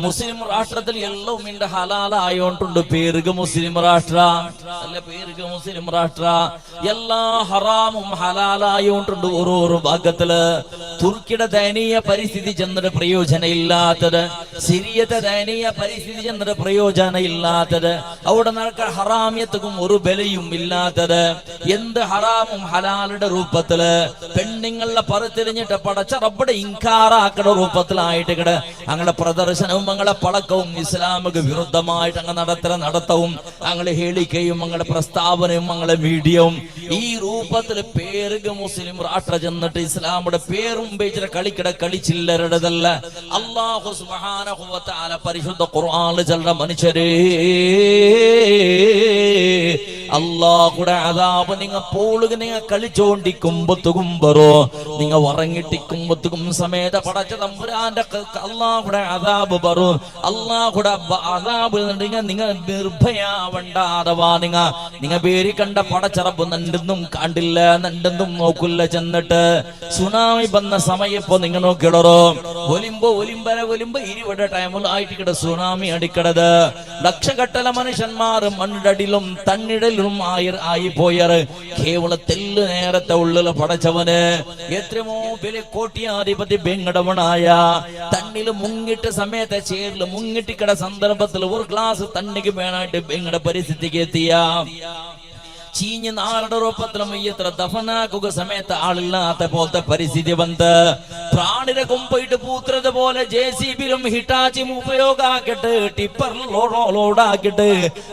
മുസ്ലിം രാഷ്ട്രത്തിൽ എല്ലാം ഇന്റെ ഹലാലായോണ്ടുണ്ട് പേരുക മുസ്ലിം രാഷ്ട്ര അല്ല, പേരുക മുസ്ലിം രാഷ്ട്ര. എല്ലാ ഹറാമും ഹലാലായോണ്ടുണ്ട് ഓരോരോ ഭാഗത്തില്. തുർക്കിയുടെ ദയനീയ പരിസ്ഥിതി ചെന്നിട്ട് പ്രയോജനം ഇല്ലാത്തത്, സിറിയത്തെ ദയനീയ പരിസ്ഥിതി ചെന്നിട്ട് പ്രയോജനം ഇല്ലാത്തത്, അവിടെ നടക്കുന്ന ഹറാമ്യത്തും ഒരു ബലയും ഇല്ലാത്തത്. എന്ത് ഹറാമും ഹലാലുടെ രൂപത്തില് പെണ്ണുങ്ങളുടെ പറത്തിരിഞ്ഞിട്ട് പടച്ച റബ്ബടെ ഇൻകാറാക്കുന്ന രൂപത്തിലായിട്ട് കിട അങ്ങനെ പ്രദർശനവും അങ്ങനെ പളക്കവും ഇസ്ലാമിക വിരുദ്ധമായിട്ട് അങ്ങനെ നടത്തവും അങ്ങനെ ഹേളിക്കയും അങ്ങനെ പ്രസ്താവനയും അങ്ങനെ മീഡിയവും ഈ രൂപത്തിൽ പേരുക മുസ്ലിം രാഷ്ട്ര ചെന്നിട്ട് ഇസ്ലാമിയുടെ പേരും ഉപയോഗിച്ചിട്ട് കളിച്ചില്ലരുടേതല്ല. അല്ലാഹു സുബ്ഹാനഹു വ തആല പരിശുദ്ധ ഖുർആനിൽ ചില മനുഷ്യരെ അല്ലാഹുടെ അദാബ് നിങ്ങൾ പോളുക നിങ്ങൾ കളിച്ചോണ്ടിക്കുമ്പത്തുകുമ്പറോ നിങ്ങൾ ഉറങ്ങിട്ടിക്കുമ്പത്തുകും സമേത പടച്ച തമ്പുരാന്റെ അല്ലാഹുടെ അദാബ് പറു. അല്ലാഹുടെ അദാബ് നിങ്ങൾ നിർഭയാവണ്ട. അഥവാ നിങ്ങൾ പേര് കണ്ട പടച്ചറബ് നണ്ടെന്നും കണ്ടില്ല, നണ്ടെന്നും നോക്കില്ല. ചെന്നിട്ട് സുനാമി വന്ന സമയം ഇപ്പൊ നിങ്ങൾ നോക്കിയിടറോ ഒലിമ്പ 20 ടൈമിലായിട്ട് കിട സുനാമി അടിക്കടത്. ലക്ഷക്കട്ടല മനുഷ്യന്മാർ മണ്ണിടയിലും തന്നിടയിലും ആയി പോയറ്. കേവല തെല്ല് നേരത്തെ ഉള്ളില് പടച്ചവന് എത്രയോ വലിയ കോട്ടിയാധിപതി ബെങ്കടവനായ തണ്ണില് മുങ്ങിട്ട് സമയത്തെ ചേരില് മുങ്ങിട്ടിക്കട സന്ദർഭത്തിൽ ഒരു ഗ്ലാസ് തണ്ണിക്ക് വേണായിട്ട് ബെങ്കട പരിസ്ഥിതിക്ക് എത്തിയ ചീഞ്ഞ് നാളുടെ രൂപത്തിൽ മയ്യത്ര ദഫനാക്കുക സമയത്ത് ആളില്ലാത്ത പോലത്തെ പരിസ്ഥിതി വന്ന് പ്രാണിനെ കൊമ്പിട്ട് പൂത്തത് പോലെ JCBയിലും ഹിറ്റാച്ചിയും ഉപയോഗാക്കിട്ട് ടിപ്പറിലോടാക്കിട്ട്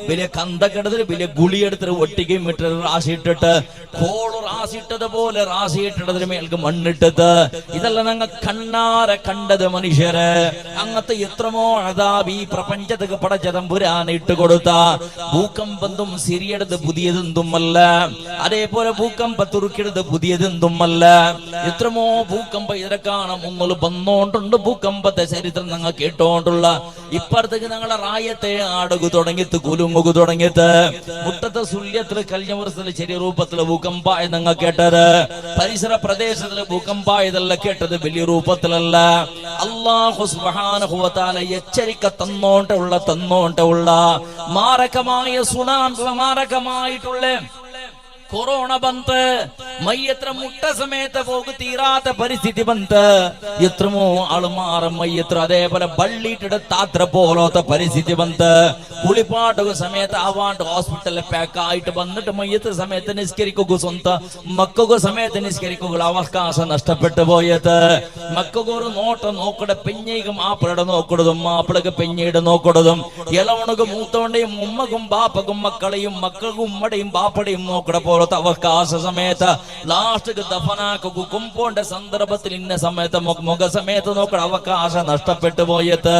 വലിയ കന്തക്കെടുത്തിട്ട് വലിയ ഗുളിയെടുത്തിട്ട് ഒട്ടിക്കും ഇട്ട് റാശിയിട്ടിട്ട് കോള് റാശിയിട്ടത് പോലെ റാശിയിട്ടതിന് മേൽക്ക് മണ്ണിട്ടത്. ഇതെല്ലാം ഞങ്ങൾ കണ്ണാരെ കണ്ടത് മനുഷ്യര്. അങ്ങനത്തെ എത്രമോ അതാബ് ഈ പ്രപഞ്ചത്തേക്ക് പടച്ചതമ്പുരാൻ ഇട്ട് കൊടുത്ത ഭൂകമ്പന്തും സിറിയടത് പുതിയതെന്തും അല്ല, അതേപോലെ ഭൂകമ്പ തുർക്കിയത് പുതിയതെന്തുമല്ല. എത്രമോ ഭൂകമ്പ ഇതിരക്കാണ് മുന്നിൽ വന്നോണ്ടുണ്ട്. ഭൂകമ്പത്തെ ചരിത്രം ഞങ്ങൾ കേട്ടോണ്ടുള്ള ഇപ്പുറത്തേക്ക് ഞങ്ങളെ റായത്തെ ആടുകു തുടങ്ങിത്ത് കുലുങ്ങുകു തുടങ്ങിത്ത് മുട്ടത്തെ സുല്യത്തിൽ കഴിഞ്ഞ വർഷത്തിൽ ചെറിയ രൂപത്തിൽ ഭൂകമ്പായ ഞങ്ങൾ കേട്ടത്. പരിസര പ്രദേശത്തിൽ ഭൂകമ്പായതല്ല കേട്ടത്, വലിയ രൂപത്തിലല്ല. അല്ലാഹു സുബ്ഹാനഹു വ തആല എച്ചരിക്ക തന്നോണ്ടുള്ള മാരകമായ സുനാമി, മാരകമായിട്ടുള്ള കൊറോണ ബന്ത് മയ്യത്ര മുട്ട സമയത്ത് പോകു തീരാത്ത പരിസ്ഥിതി ബന്ത്. എത്രമോ ആളുമാറും മയ്യത്ര അതേപോലെ ബള്ളിട്ടിട്ട് താത്ര പോലത്തെ പരിസ്ഥിതി ബന്ത്. കുളിപ്പാട്ടുക സമയത്ത് ആവാണ്ട് ഹോസ്പിറ്റലിൽ പാക്കായിട്ട് വന്നിട്ട് മയ്യത്ത് സമയത്ത് നിസ്കരിക്കുക, സ്വന്തം മക്കുക സമയത്ത് നിസ്കരിക്കുക അവകാശം നഷ്ടപ്പെട്ടു പോയത്. മക്കുക ഒരു നോട്ടം നോക്കട പെഞ്ഞയ്ക്ക് മാപ്പിളയുടെ നോക്കടതും മാപ്പിളക്ക് പെഞ്ഞയുടെ നോക്കടതും ഇളവണക്ക് മൂത്തോണ്ടെയും ഉമ്മക്കും ബാപ്പക്കും മക്കളെയും മക്കൾക്കും ഉമ്മടെയും ബാപ്പടെയും നോക്കട പോലത്തെ അവകാശ സമയത്ത് ലാസ്റ്റ് ദഫനാക്കുക കുമ്പോണ്ട സന്ദർഭത്തിൽ ഇന്ന സമയത്ത് മുഖ സമയത്ത് നോക്കട അവകാശം നഷ്ടപ്പെട്ടു പോയത്.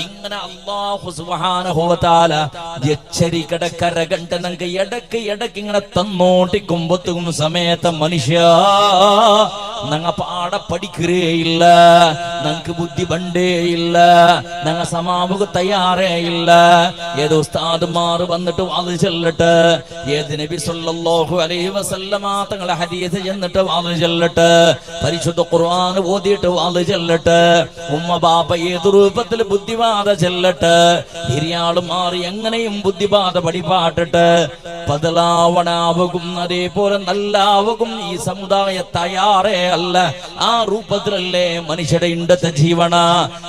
ഇങ്ങനെ അല്ലാഹു സുബ്ഹാനഹു വ തആല എച്ചരിക്കട കരകണ്ട നമുക്ക് ഇടക്ക് ഇങ്ങനെ തന്നോട്ടിക്കുമ്പത്തും സമയത്ത് മനുഷ്യ ഞങ്ങ പാട പഠിക്കേ ഇല്ല, ഞങ്ങക്ക് ബുദ്ധി പണ്ടേ ഇല്ല, ഞങ്ങ സമാമുഖ തയ്യാറേ ഇല്ല. ഏതോ ഉസ്താദുമാർ വന്നിട്ട് വാത് ചെല്ലട്ട്, ഏത് നബി സല്ലല്ലാഹു അലൈഹി വസല്ലമ തങ്ങളെ ഹദീസ് ചെന്നിട്ട് വാത് ചെല്ലട്ട്, പരിശുദ്ധ ഖുർആൻ ഓതിയിട്ട് വാത് ചെല്ലട്ട്, ഉമ്മ ബാപ്പ ഏത് രൂപത്തിൽ ബുദ്ധിവാദ ചെല്ലട്ട്, ഹിരിയാള് മാറി എങ്ങനെയും ബുദ്ധിവാദ പഠിപ്പാട്ടിട്ട് ബദലാവണാവുകും അതേപോലെ നല്ലാവുകും ഈ സമുദായ തയ്യാറേ അല്ല. ആ രൂപത്തിലല്ലേ മനുഷ്യരുടെ ഇണ്ടത്തെ ജീവന.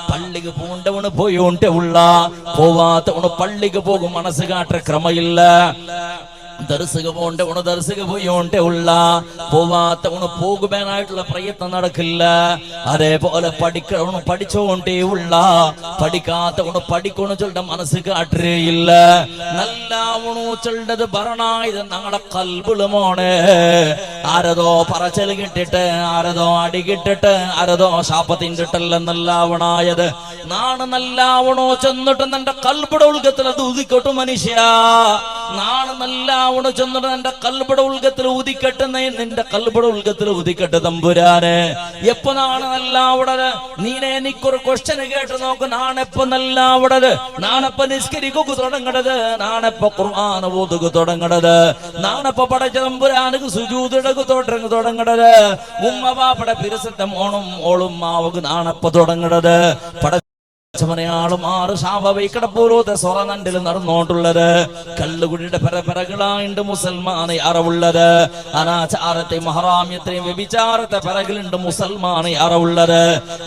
പള്ളിക്ക് പോണ്ടവണ് പോയോണ്ടേ ഉള്ള, പോവാത്തവണ് പള്ളിക്ക് പോകും മനസ്സ് കാട്ട ക്രമയില്ല. ദർസുക പോണ്ടവണ് ദർസുക പോയോണ്ടേ ഉള്ള, പോവാത്തവണ് പോകുവാനായിട്ടുള്ള പ്രയത്നം നടക്കില്ല. അതേപോലെ പഠിക്കവണ് പഠിച്ചോണ്ടേ ഉള്ള, പഠിക്കാത്തവണ് പഠിക്കണു ചൊല്ലുടെ മനസ്സ് കാട്ടേയില്ല. നല്ലാവണു ചൊല്ലത് ഭരണായത് ഞങ്ങളെ കൽബിളുമോണ്. ആരതോ പറച്ചല് കിട്ടിട്ട്, ആരതോ അടി കിട്ടിട്ട്, ആരതോ ശാപത്തിണ്ടിട്ടല്ലെന്നല്ലാവണായത് നാണ്. നല്ലാവണോ ചെന്നിട്ട് നിന്റെ കൽബിടെ ഉൾക്കത്തിൽ അത് ഉദിക്കോട്ടു മനുഷ്യ. നാളെ നല്ല അവിടെ ചെന്നിട്ട് എന്റെ കൽബടെ ഉൽഗത്തിൽ ഉദിക്കട്ടെ, നിന്റെ കൽബടെ ഉൽഗത്തിൽ ഉദിക്കട്ടെ തമ്പുരാനെ. എപ്പോ നാളെ നല്ല അവിടെ നീനെ എനിക്കൊരു ക്വസ്റ്റ്യൻ കേട്ട് നോക്ക്. നാണെപ്പോ നല്ല അവിടെ നാണെപ്പ നിസ്കരിക്കുക തുടങ്ങണത്, നാണെപ്പ ഖുർആൻ ഓതുക തുടങ്ങണത്, നാണെപ്പ പടച്ച തമ്പുരാനക്ക് സുജൂദ് ഇടകു തുടങ്ങണത്, ഉമ്മ ബാപ്പടെ പിരസത്തെ മോണും ഓളും മാവക്ക് നാണെപ്പ തുടങ്ങണത്. പടച്ചവനെയാളും ആറ് ശാപവൈക്കടപ്പൂർവത്തെ സ്വറനണ്ടിൽ നടന്നോണ്ടുള്ളത്. കല്ലുകുടിയുടെ പരപരകളായിട്ട് മുസൽമാനെ അറവുള്ളത്. അനാചാരത്തെയും ഹറാമ്യത്തെയും വ്യഭിചാരത്തെ പിറകിലുണ്ട് മുസൽമാനെ അറവുള്ളത്.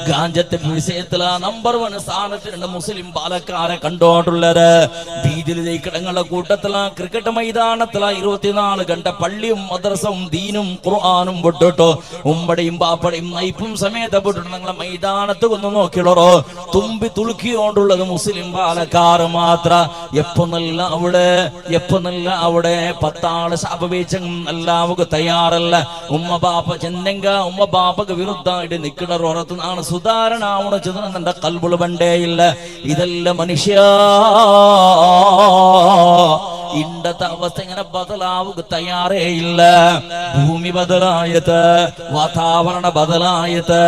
ഗാഞ്ചത്തെ വിഷയത്തില് നമ്പർ 1 സ്ഥാനത്തിലുണ്ട് മുസ്ലിം പാലക്കാരെ കണ്ടോണ്ടുള്ളത്. ബീദിലെ കിടങ്ങളുടെ കൂട്ടത്തില ക്രിക്കറ്റ് മൈതാനത്തില 24 ഗണ്ട പള്ളിയും മദ്രസവും ദീനും ഖുർആനും വിട്ടിട്ടോ ഉമ്മടയും പാപ്പടയും നയിപ്പും സമേത വിട്ടിട്ട് നിങ്ങളെ മൈതാനത്ത് ഒന്ന് നോക്കിയുള്ളോ തുമ്പി തുളുക്കിയോണ്ടുള്ളത് മുസ്ലിം പാലക്കാർ മാത്ര. എപ്പോ നല്ല അവിടെ 10 ആള് ശാപവേച്ചം എല്ലാവർക്ക് തയ്യാറല്ല. ഉമ്മ ബാപ്പ ചെന്നെങ്ക ഉമ്മ ബാപ്പക്ക് വിരുദ്ധമായിട്ട് നിൽക്കുന്ന ഉറത്തുനിന്നാണ് സുധാരണ അവിടെ ചെന്ന കൽബുള് പണ്ടേയില്ല. ഇതല്ല മനുഷ്യ ഇണ്ടത്തെ അവസ്ഥ ഇങ്ങനെ ബദലാവുക തയ്യാറേ ഇല്ല. ഭൂമി ബദലായത്, വാതാവരണ ബദലായത്,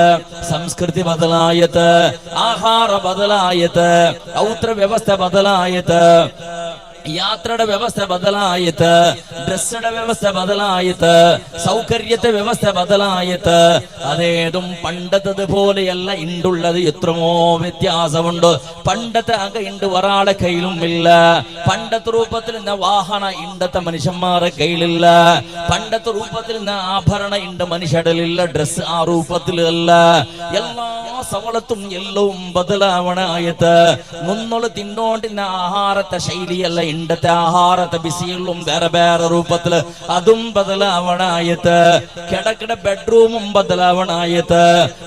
സംസ്കൃതി ബദലായത്, ആഹാര ബദലായത്, ഔത്ര വ്യവസ്ഥ ബദലായത്, യാത്രയുടെ വ്യവസ്ഥ ബദലായത്, ഡ്രസ്സുടെ വ്യവസ്ഥ ബദലായത്, സൗകര്യത്തെ വ്യവസ്ഥ ബദലായത്. അതേതും പണ്ടത്തത് പോലെയല്ല ഇണ്ടുള്ളത്. എത്രമോ വ്യത്യാസമുണ്ട്. പണ്ടത്തെ അക ഇണ്ട് ഒരാളെ കയ്യിലും ഇല്ല. പണ്ടത്തെ രൂപത്തിൽ നിന്ന് വാഹന ഇണ്ടത്തെ മനുഷ്യന്മാരെ കയ്യിലില്ല. പണ്ടത്തെ രൂപത്തിൽ നിന്ന് ആഭരണ ഇണ്ട് മനുഷ്യടലില്ല. ഡ്രസ് ആ രൂപത്തിലല്ല. എല്ലാ സവളത്തും എല്ലവും ബദലാവണായത്. മുന്നോള് തിന്നോണ്ടിരുന്ന ആഹാരത്തെ ശൈലിയല്ല ഇണ്ടത്തെ ആഹാരത്തെ ബിസിയും വേറെ വേറെ രൂപത്തില് അതും ബദലാവണായത്. കിടക്കിട ബെഡ്റൂമും ബദലാവണായത്,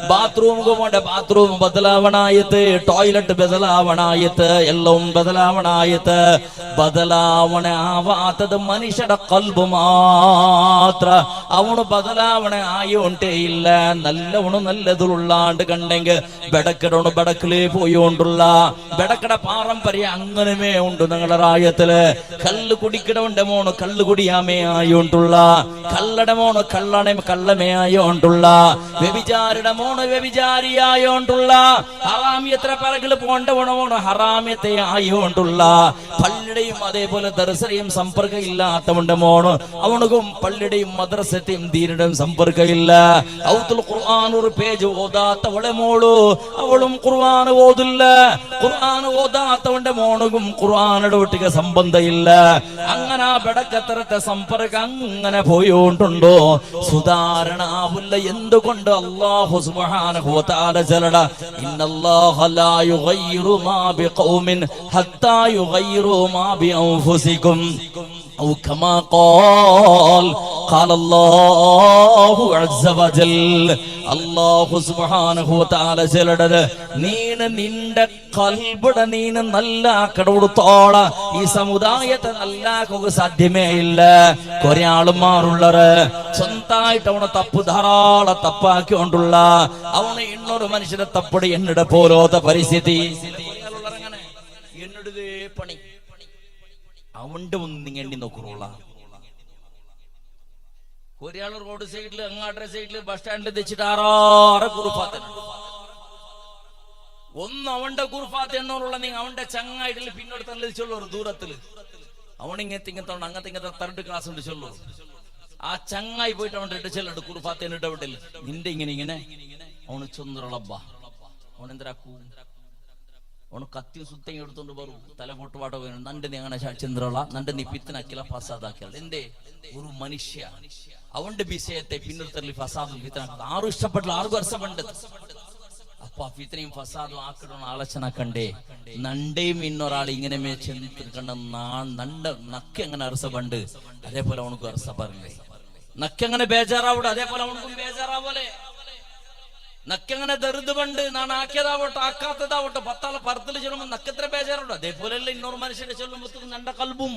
ബാത്റൂം ബദലാവണായത്, ടോയ്ലറ്റ് ബദലാവണായത്, എല്ലാം ബദലാവണായത്. ബദലാവണ ആവാത്തത് മനുഷ്യരുടെ കൽബ് മാത്ര. അവണ് ബദലാവണ ആയോണ്ടേ ഇല്ല. നല്ലവണ് നല്ലതുള്ളാണ്ട് കണ്ടെങ്കിൽ ബെടക്കിടോണ് ബെടക്കിലേ പോയോണ്ടുള്ള ബെടക്കട പാരമ്പര്യം അങ്ങനമേ ഉണ്ട്. നിങ്ങളുടെ റായത്തില് കല്ല് കുടിക്കിടവന്റെ മോണ് കല്ല് കുടിയാമേ ആയോണ്ടുള്ള, കല്ലട മോണ് കള്ളമേ ആയോണ്ടുള്ള, വ്യഭിചാരിയുടെ മോണ് വ്യഭിചാരിയായോണ്ടുള്ള, ഹറാമിയത്ര പിറകില് പോണ്ടവണമോണ് ഹറാമ്യത്തെ ആയോണ്ടുള്ള, പള്ളിയുടെയും അതേപോലെ ദർസയും സമ്പർക്കം ഇല്ലാത്തവന്റെ മോണ് അവണക്കും പള്ളിയുടെയും മദ്രസത്തെയും ദീനുടെയും സമ്പർക്കമില്ല. ഔത്തുൽ ഖുർആൻ ഒരു പേജ് ഓതാത്തവളെ മോളു അവളും ഖുർആൻ ഓതില്ല. ഖുർആൻ ഓതാത്തവന്റെ മോണും ഖുർആനുടെ ഒട്ടിക സംബന്ധമില്ല. അങ്ങനെ ആ ബെടക്കത്തരത്തെ സമ്പർക്കം അങ്ങനെ പോയോണ്ടുണ്ടോ സുധാരണ ആവില്ല. എന്തുകൊണ്ട്? അല്ലാഹു സുബ്ഹാനഹു വ തആല ജലട ഇന്നല്ലാഹ ലാ യുഗയ്യിറു മാ ബിഖൗമിൻ ഹത്താ യുഗയ്യിറു മാ ബിഅൻഫുസികും ഔ കമാ ഖാല അല്ലാഹു അസ്സ വജൽ. അല്ലാഹു സുബ്ഹാനഹു വ തആല ജലട നിന്റെ കൽബുടെ നല്ല കടവുടുത്തോള ഈ സമുദായത്തെ നല്ലാക്കുക സാധ്യമേ ഇല്ല. കുറെ ആളുമാറുള്ളറ് സ്വന്തമായിട്ട് അവനെ തപ്പ് ധാരാളം തപ്പാക്കിക്കൊണ്ടുള്ള അവന് ഇന്നൊരു മനുഷ്യനെ തപ്പടി എന്നിട പോലോത്ത പരിസ്ഥിതി എന്നിടതേ പണി അവന്റെ ഒന്നും നിങ്ങൾ എണ്ണി നോക്കുള്ള. ഒരാൾ റോഡ് സൈഡില് അങ്ങാട്ട സൈഡില് ബസ് സ്റ്റാൻഡിൽ തെച്ചിട്ട് ആറാറ് കുറുപ്പാത്തന ഒന്ന് അവന്റെ കുറുപ്പാത്ത എന്നുള്ള നിങ്ങൾ അവന്റെ ചങ്ങായിട്ടില് പിന്നോട്ട് തള്ളിച്ചുള്ളൂ. ദൂരത്തില് അവണിങ്ങത്തിങ്ങത്തോണ്ട് അങ്ങത്തിങ്ങത്തെ 3rd ക്ലാസ് ഉണ്ട് ചൊല്ലു. ആ ചങ്ങായി പോയിട്ട് അവന്റെ ഇടച്ചെല്ലുണ്ട് കുറുപ്പാത്തേനിട്ട് അവിടെ നിന്റെ ഇങ്ങനെ അവന് ചൊന്നുറളബ്ബ അവനെന്തരാക്കൂ അവന് കത്തിയും സുത്തയും എടുത്തോണ്ട് പറു തല പൊട്ടുപാട്ടോ നന്റെ നീ അങ്ങനെ ചന്ദ്രള നന്റെ നീ പിത്തനാക്കില്ല ഫസാദാക്കിയാൽ എന്തേ ഒരു മനുഷ്യ അവന്റെ വിഷയത്തെ പിന്നൊരുത്തരിൽ ഫസാദും ഫിത്തനാക്കുന്നത് ആരും ഇഷ്ടപ്പെട്ടില്ല. ആർക്കും അർസപ്പെട്ടത് അപ്പൊ ആ ഫിത്തനയും ഫസാദും ആക്കിടുന്ന ആലോചന കണ്ടേ നണ്ടേയും ഇന്നൊരാൾ ഇങ്ങനെ കണ്ട നക്ക് എങ്ങനെ അർസപ്പണ്ട് അതേപോലെ അവനക്കും അർസപ്പറില്ലേ. നക്കെങ്ങനെ ബേജാറാവട്ടെ അതേപോലെ അവനക്കും ബേജാറാവോലെ. നക്കെങ്ങനെ ദറുത് പണ്ട് നാണ് ആക്കിയതാവട്ടെ ആക്കാത്തതാവട്ടെ 10 ആളെ പറത്തില് ചെല്ലുമ്പോ നക്കെത്ര ബേജാറുണ്ടോ അതേപോലെയല്ല ഇന്നൊരു മനുഷ്യനെ ചെല്ലുമ്പോ നന്റെ കൽബും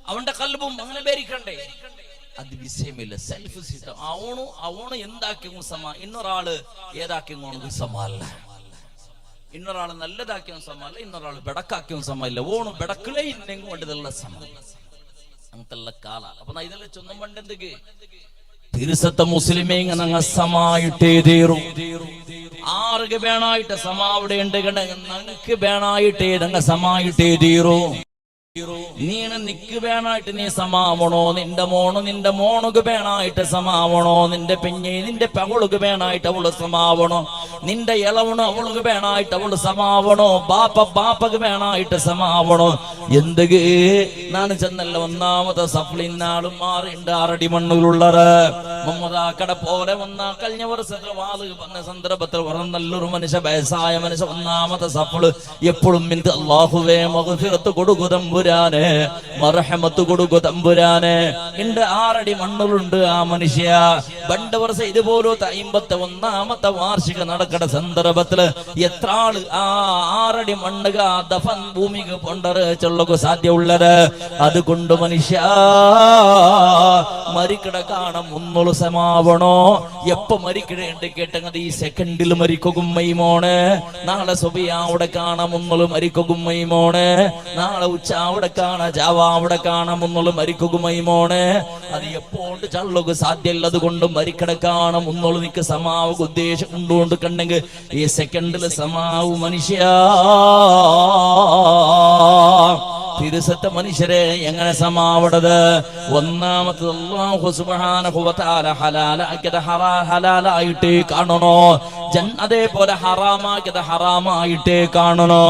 അവന്റെ കൽബും അങ്ങനെ ബേരിക്കണ്ടേ. അത് വിഷയമില്ല. സെൽഫ് സിസ്റ്റം അവണ് എന്താക്കിയ സമ ഇന്നൊരാള് ഏതാക്കിയ സമല്ല. ഇന്നൊരാള് നല്ലതാക്കിയ സമല്ല. ഇന്നൊരാള് ബെടക്കാക്കിയ സമല്ല. ഓണു ബെടക്കിലേ ഇന്നെങ്കിൽ വേണ്ടതല്ല സമ അങ്ങനത്തെ കാല. അപ്പൊ ഇതെല്ലാം ചൊന്നും പണ്ടെന്തൊക്കെ തിരുസത്ത മുസ്ലിമേ ഇങ്ങനെ സമായിട്ടേ തീരും. ആർക്ക് വേണായിട്ട് സമാവിടെ ഉണ്ട് ഞങ്ങൾക്ക് വേണായിട്ടേ ഞങ്ങൾ സമായിട്ടേ തീരൂ. നീന നിക്ക് വേണായിട്ട് നീ സമാവണോ, നിന്റെ മോണുക്ക് വേണായിട്ട് സമാവണോ, നിന്റെ പെഞ്ഞെ നിന്റെ പവളുക്ക് വേണായിട്ട് അവള് സമാവണോ, നിന്റെ ഇളവണോ അവൾക്ക് വേണായിട്ട് അവള് സമാവണോ, ബാപ്പക്ക് വേണായിട്ട് സമാവണോ. എന്തൊക്കെ നാണ് ചെന്നല്ല ഒന്നാമത്തെ സഫ്ലിന്നാളും മാറിണ്ട് 6 അടി മണ്ണുകളുള്ളത് മുഹമ്മദാക്കട പോലെ വന്ന കഴിഞ്ഞ വർഷത്തെ വാല് വന്ന സന്ദർഭത്തിൽ വളരെ നല്ലൊരു മനുഷ്യ വയസ്സായ മനുഷ്യ ഒന്നാമത്തെ സഫ്ല് എപ്പോഴും അല്ലാഹുവേ മഗ്ഫിറത്ത് കൊടുക്കു തമ്പുരാനെ, മർഹമത്ത് കൊടുക്കു തമ്പുരാനെ. എന്റെ 6 അടി മണ്ണുകളുണ്ട് ആ മനുഷ്യ. 2 വർഷം ഇതുപോലത്തെ 51ാമത്തെ വാർഷിക നടക്കണ സന്ദർഭത്തില് എത്ര ആള് ആ 6 അടി മണ്ണുക ദഫൻ ഭൂമിക്ക് കൊണ്ടറിച്ചുള്ള സാധ്യമുള്ളത്. അതുകൊണ്ട് മനുഷ്യ മരിക്കട കാണാൻ മുന്നോള് സമാവണോ. എപ്പോ മരിക്കടേണ്ട കേട്ടത് ഈ സെക്കൻഡിൽ മരിക്കും മൈമോണ്. നാളെ സുബിയ അവിടെ കാണാൻ മുന്നോള് മരിക്കും മൈമോണ്. നാളെ ഉച്ച അവിടെ കാണാ ജാവ അവിടെ കാണാൻ മുന്നോള് മരിക്കും മൈമോണ്. അത് എപ്പോണ്ട് ചള്ളുക സാധ്യല്ല. അതുകൊണ്ട് മരിക്കട കാണാൻ മുന്നോള് നിക്ക് സമാവ് ഉദ്ദേശം കൊണ്ടുകൊണ്ട് കണ്ടെങ്കിൽ ഈ സെക്കൻഡില് സമാവ് മനുഷ്യ. തിരുസത്ത മനുഷ്യരെ എങ്ങനെ സമാവണത്? ഒന്നാമത്തെ അല്ലാഹു സുബ്ഹാനഹു വ തആല ഹലാലാക്കിയത് ഹലാലായിട്ടേ കാണണോ, അതേപോലെ ഹറാമാക്കിയത് ഹറാമായിട്ടേ കാണണോ.